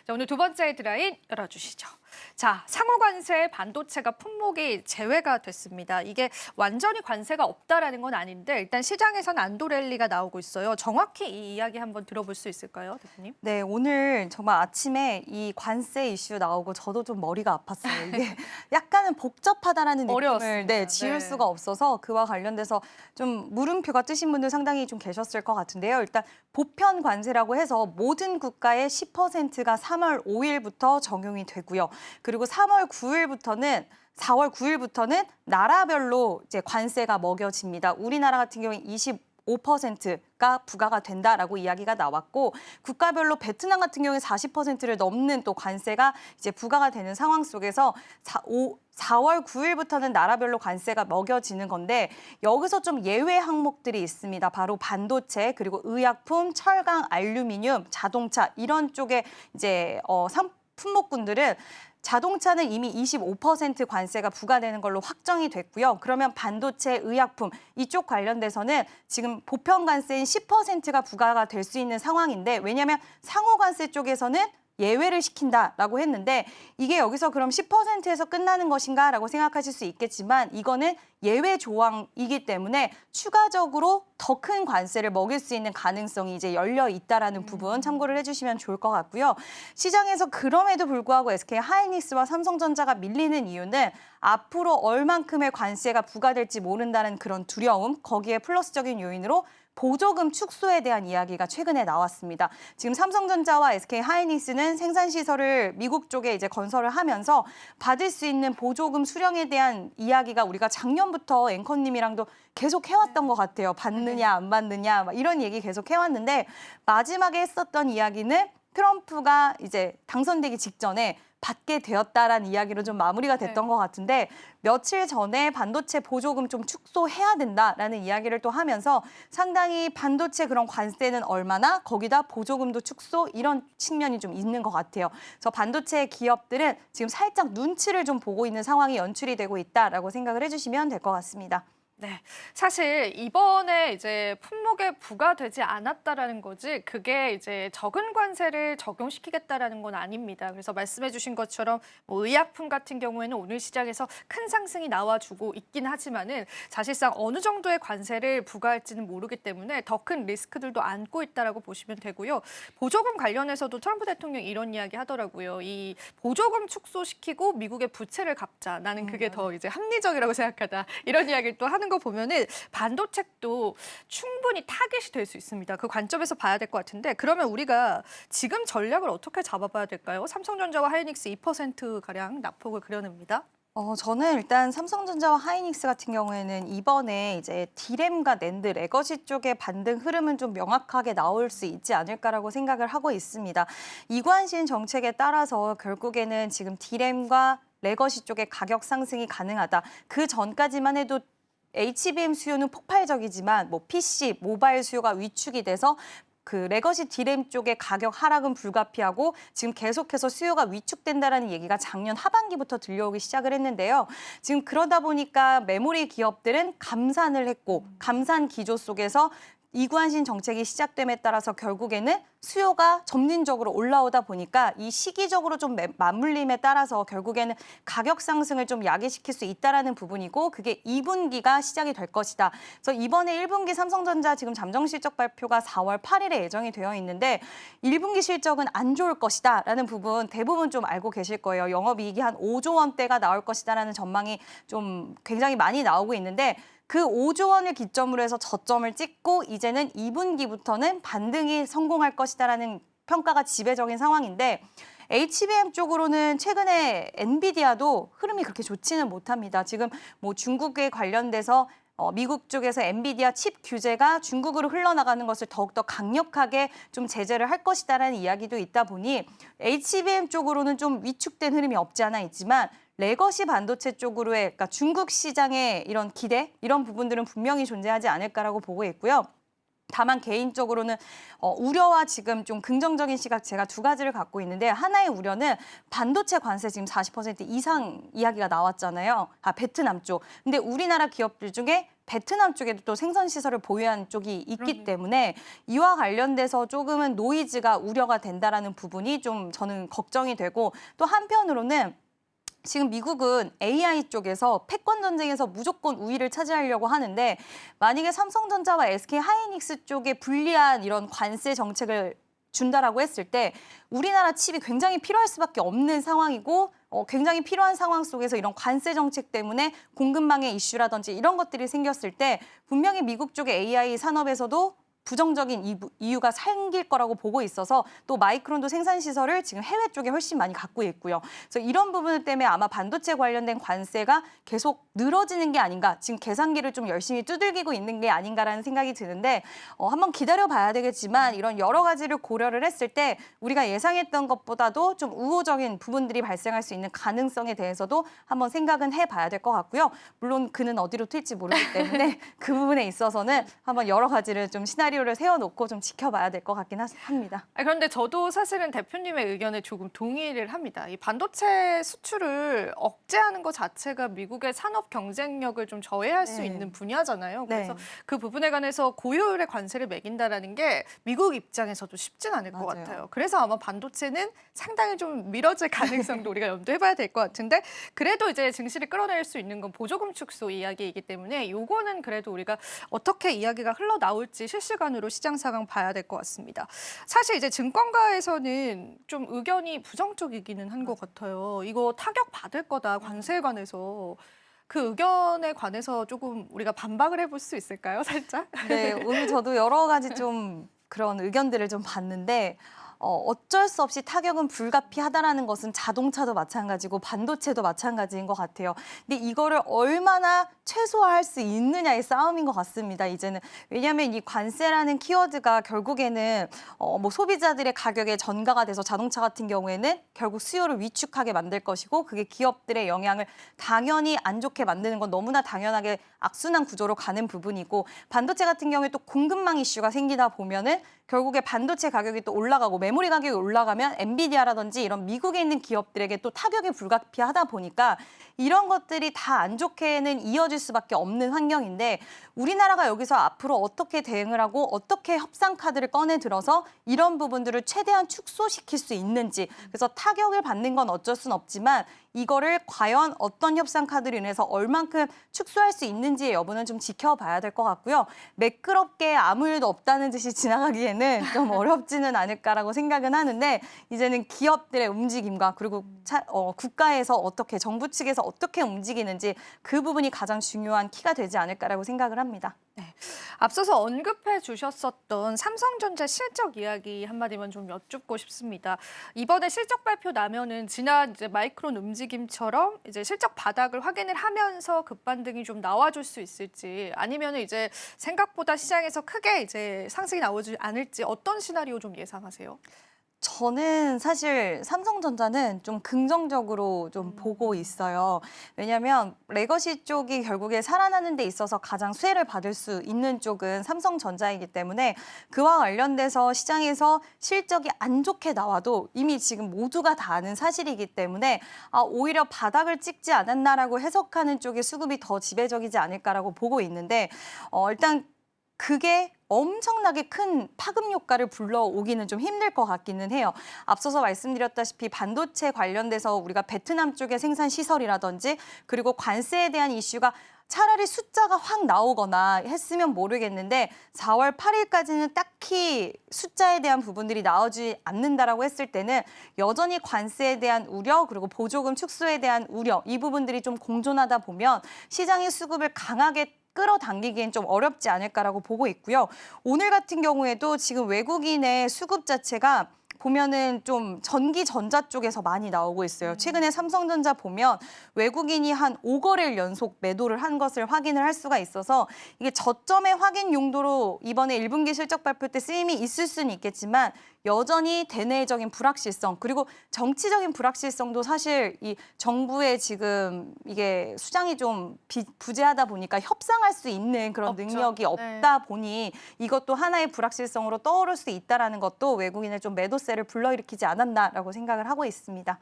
자, 오늘 두 번째 헤드라인 열어주시죠. 자, 상호 관세 반도체가 품목이 제외가 됐습니다. 이게 완전히 관세가 없다라는 건 아닌데 일단 시장에서는 안도 랠리가 나오고 있어요. 정확히 이 이야기 한번 들어볼 수 있을까요, 대표님? 네, 오늘 정말 아침에 이 관세 이슈 나오고 저도 좀 머리가 아팠어요. 이게 약간은 복잡하다라는 느낌을 어려웠습니다. 지울 네. 수가 없어서 그와 관련돼서 좀 물음표가 뜨신 분들 상당히 좀 계셨을 것 같은데요. 일단 보편 관세라고 해서 모든 국가의 10%가 3월 5일부터 적용이 되고요. 그리고 4월 9일부터는 나라별로 이제 관세가 먹여집니다. 우리나라 같은 경우에 25%가 부과가 된다라고 이야기가 나왔고 국가별로 베트남 같은 경우에 40%를 넘는 또 관세가 이제 부과가 되는 상황 속에서 4월 9일부터는 나라별로 관세가 먹여지는 건데 여기서 좀 예외 항목들이 있습니다. 바로 반도체 그리고 의약품, 철강, 알루미늄, 자동차 이런 쪽에 이제 품목군들은 자동차는 이미 25% 관세가 부과되는 걸로 확정이 됐고요. 그러면 반도체, 의약품 이쪽 관련돼서는 지금 보편 관세인 10%가 부과가 될 수 있는 상황인데 왜냐하면 상호 관세 쪽에서는 예외를 시킨다라고 했는데 이게 여기서 그럼 10%에서 끝나는 것인가라고 생각하실 수 있겠지만 이거는 예외 조항이기 때문에 추가적으로 더 큰 관세를 먹일 수 있는 가능성이 이제 열려 있다라는 부분 참고를 해주시면 좋을 것 같고요. 시장에서 그럼에도 불구하고 SK 하이닉스와 삼성전자가 밀리는 이유는 앞으로 얼만큼의 관세가 부과될지 모른다는 그런 두려움, 거기에 플러스적인 요인으로 보조금 축소에 대한 이야기가 최근에 나왔습니다. 지금 삼성전자와 SK 하이닉스는 생산 시설을 미국 쪽에 이제 건설을 하면서 받을 수 있는 보조금 수령에 대한 이야기가 우리가 작년부터 앵커님이랑도 계속 해왔던 것 같아요. 받느냐 안 받느냐 막 이런 얘기 계속 해왔는데 마지막에 했었던 이야기는 트럼프가 이제 당선되기 직전에 받게 되었다라는 이야기로 좀 마무리가 됐던 것 같은데 며칠 전에 반도체 보조금 좀 축소해야 된다라는 이야기를 또 하면서 상당히 반도체 그런 관세는 얼마나 거기다 보조금도 축소 이런 측면이 좀 있는 것 같아요. 그래서 반도체 기업들은 지금 살짝 눈치를 좀 보고 있는 상황이 연출이 되고 있다라고 생각을 해주시면 될 것 같습니다. 네, 사실 이번에 이제 품목에 부과되지 않았다라는 거지 그게 이제 적은 관세를 적용시키겠다라는 건 아닙니다. 그래서 말씀해주신 것처럼 뭐 의약품 같은 경우에는 오늘 시장에서 큰 상승이 나와주고 있긴 하지만은 사실상 어느 정도의 관세를 부과할지는 모르기 때문에 더 큰 리스크들도 안고 있다라고 보시면 되고요. 보조금 관련해서도 트럼프 대통령이 이런 이야기 하더라고요. 이 보조금 축소시키고 미국의 부채를 갚자. 나는 그게 더 이제 합리적이라고 생각하다. 이런 이야기를 또 하는 거 보면은 반도체도 충분히 타겟이 될 수 있습니다. 그 관점에서 봐야 될 것 같은데 그러면 우리가 지금 전략을 어떻게 잡아봐야 될까요? 삼성전자와 하이닉스 2%가량 낙폭을 그려냅니다. 저는 일단 삼성전자와 하이닉스 같은 경우에는 이번에 이제 디램과 낸드, 레거시 쪽의 반등 흐름은 좀 명확하게 나올 수 있지 않을까라고 생각을 하고 있습니다. 이관신 정책에 따라서 결국에는 지금 디램과 레거시 쪽의 가격 상승이 가능하다. 그 전까지만 해도 HBM 수요는 폭발적이지만 뭐 PC, 모바일 수요가 위축이 돼서 그 레거시 디램 쪽의 가격 하락은 불가피하고 지금 계속해서 수요가 위축된다라는 얘기가 작년 하반기부터 들려오기 시작을 했는데요. 지금 그러다 보니까 메모리 기업들은 감산을 했고 감산 기조 속에서 이관신 정책이 시작됨에 따라서 결국에는 수요가 점진적으로 올라오다 보니까 이 시기적으로 좀 맞물림에 따라서 결국에는 가격 상승을 좀 야기시킬 수 있다라는 부분이고 그게 2분기가 시작이 될 것이다. 그래서 이번에 1분기 삼성전자 지금 잠정 실적 발표가 4월 8일에 예정이 되어 있는데 1분기 실적은 안 좋을 것이다라는 부분 대부분 좀 알고 계실 거예요. 영업이익이 한 5조 원대가 나올 것이다라는 전망이 좀 굉장히 많이 나오고 있는데 그 5조 원을 기점으로 해서 저점을 찍고 이제는 2분기부터는 반등이 성공할 것이다라는 평가가 지배적인 상황인데 HBM 쪽으로는 최근에 엔비디아도 흐름이 그렇게 좋지는 못합니다. 지금 뭐 중국에 관련돼서 미국 쪽에서 엔비디아 칩 규제가 중국으로 흘러나가는 것을 더욱더 강력하게 좀 제재를 할 것이다라는 이야기도 있다 보니 HBM 쪽으로는 좀 위축된 흐름이 없지 않아 있지만 레거시 반도체 쪽으로의 그러니까 중국 시장의 이런 기대, 이런 부분들은 분명히 존재하지 않을까라고 보고 있고요. 다만 개인적으로는 우려와 지금 좀 긍정적인 시각 제가 두 가지를 갖고 있는데 하나의 우려는 반도체 관세 지금 40% 이상 이야기가 나왔잖아요. 베트남 쪽. 근데 우리나라 기업들 중에 베트남 쪽에도 또 생산 시설을 보유한 쪽이 있기 때문에 이와 관련돼서 조금은 노이즈가 우려가 된다라는 부분이 좀 저는 걱정이 되고 또 한편으로는 지금 미국은 AI 쪽에서 패권 전쟁에서 무조건 우위를 차지하려고 하는데 만약에 삼성전자와 SK 하이닉스 쪽에 불리한 이런 관세 정책을 준다라고 했을 때 우리나라 칩이 굉장히 필요할 수밖에 없는 상황이고 굉장히 필요한 상황 속에서 이런 관세 정책 때문에 공급망의 이슈라든지 이런 것들이 생겼을 때 분명히 미국 쪽의 AI 산업에서도 부정적인 이유가 생길 거라고 보고 있어서 또 마이크론도 생산 시설을 지금 해외 쪽에 훨씬 많이 갖고 있고요. 그래서 이런 부분 때문에 아마 반도체 관련된 관세가 계속 늘어지는 게 아닌가, 지금 계산기를 좀 열심히 두들기고 있는 게 아닌가라는 생각이 드는데 한번 기다려봐야 되겠지만 이런 여러 가지를 고려를 했을 때 우리가 예상했던 것보다도 좀 우호적인 부분들이 발생할 수 있는 가능성에 대해서도 한번 생각은 해봐야 될 것 같고요. 물론 그는 어디로 튈지 모르기 때문에 그 부분에 있어서는 한번 여러 가지를 좀 시나리오를 세워놓고 좀 지켜봐야 될 것 같긴 합니다. 그런데 저도 사실은 대표님의 의견에 조금 동의를 합니다. 이 반도체 수출을 억제하는 것 자체가 미국의 산업 경쟁력을 좀 저해할 수 있는 분야잖아요. 그래서 그 부분에 관해서 고효율의 관세를 매긴다라는 게 미국 입장에서도 쉽진 않을 것 같아요. 그래서 아마 반도체는 상당히 좀 미뤄질 가능성도 우리가 염두해봐야 될 것 같은데 그래도 이제 증시를 끌어낼 수 있는 건 보조금 축소 이야기이기 때문에 요거는 그래도 우리가 어떻게 이야기가 흘러나올지 실시간으로 시장 상황 봐야 될 것 같습니다. 사실 이제 증권가에서는 좀 의견이 부정적이기는 한 것 같아요. 이거 타격 받을 거다 관세에 관해서. 그 의견에 관해서 조금 우리가 반박을 해볼 수 있을까요, 살짝? 네, 오늘 저도 여러 가지 좀 그런 의견들을 좀 봤는데 어쩔 수 없이 타격은 불가피하다라는 것은 자동차도 마찬가지고 반도체도 마찬가지인 것 같아요. 근데 이거를 얼마나 최소화할 수 있느냐의 싸움인 것 같습니다. 이제는 왜냐하면 이 관세라는 키워드가 결국에는 뭐 소비자들의 가격에 전가가 돼서 자동차 같은 경우에는 결국 수요를 위축하게 만들 것이고 그게 기업들의 영향을 당연히 안 좋게 만드는 건 너무나 당연하게 악순환 구조로 가는 부분이고 반도체 같은 경우에 또 공급망 이슈가 생기다 보면은 결국에 반도체 가격이 또 올라가고 메모리 가격이 올라가면 엔비디아라든지 이런 미국에 있는 기업들에게 또 타격이 불가피하다 보니까 이런 것들이 다 안 좋게는 이어질 수밖에 없는 환경인데 우리나라가 여기서 앞으로 어떻게 대응을 하고 어떻게 협상 카드를 꺼내 들어서 이런 부분들을 최대한 축소시킬 수 있는지 그래서 타격을 받는 건 어쩔 수는 없지만 이거를 과연 어떤 협상 카드로 인해서 얼만큼 축소할 수 있는지의 여부는 좀 지켜봐야 될 것 같고요. 매끄럽게 아무 일도 없다는 듯이 지나가기에는 좀 어렵지는 않을까라고 생각은 하는데 이제는 기업들의 움직임과 그리고 국가에서 어떻게 정부 측에서 어떻게 움직이는지 그 부분이 가장 중요한 키가 되지 않을까라고 생각을 합니다. 네. 앞서서 언급해 주셨었던 삼성전자 실적 이야기 한마디만 좀 여쭙고 싶습니다. 이번에 실적 발표 나면은 지난 이제 마이크론 움직임처럼 이제 실적 바닥을 확인을 하면서 급반등이 좀 나와줄 수 있을지 아니면은 이제 생각보다 시장에서 크게 이제 상승이 나오지 않을지 어떤 시나리오 좀 예상하세요? 저는 사실 삼성전자는 좀 긍정적으로 좀 보고 있어요. 왜냐하면 레거시 쪽이 결국에 살아나는 데 있어서 가장 수혜를 받을 수 있는 쪽은 삼성전자이기 때문에 그와 관련돼서 시장에서 실적이 안 좋게 나와도 이미 지금 모두가 다 아는 사실이기 때문에 오히려 바닥을 찍지 않았나라고 해석하는 쪽의 수급이 더 지배적이지 않을까라고 보고 있는데 일단 그게 엄청나게 큰 파급 효과를 불러오기는 좀 힘들 것 같기는 해요. 앞서서 말씀드렸다시피 반도체 관련돼서 우리가 베트남 쪽의 생산 시설이라든지 그리고 관세에 대한 이슈가 차라리 숫자가 확 나오거나 했으면 모르겠는데 4월 8일까지는 딱히 숫자에 대한 부분들이 나오지 않는다라고 했을 때는 여전히 관세에 대한 우려 그리고 보조금 축소에 대한 우려 이 부분들이 좀 공존하다 보면 시장의 수급을 강하게 끌어당기기엔 좀 어렵지 않을까라고 보고 있고요. 오늘 같은 경우에도 지금 외국인의 수급 자체가 보면은 좀 전기 전자 쪽에서 많이 나오고 있어요. 최근에 삼성전자 보면 외국인이 한 5거래일 연속 매도를 한 것을 확인을 할 수가 있어서 이게 저점의 확인 용도로 이번에 1분기 실적 발표 때 쓰임이 있을 수는 있겠지만 여전히 대내적인 불확실성 그리고 정치적인 불확실성도 사실 이 정부의 지금 이게 수장이 좀 부재하다 보니까 협상할 수 있는 그런 없죠. 능력이 네. 없다 보니 이것도 하나의 불확실성으로 떠오를 수 있다라는 것도 외국인의 좀 매도세를 불러일으키지 않았나라고 생각을 하고 있습니다.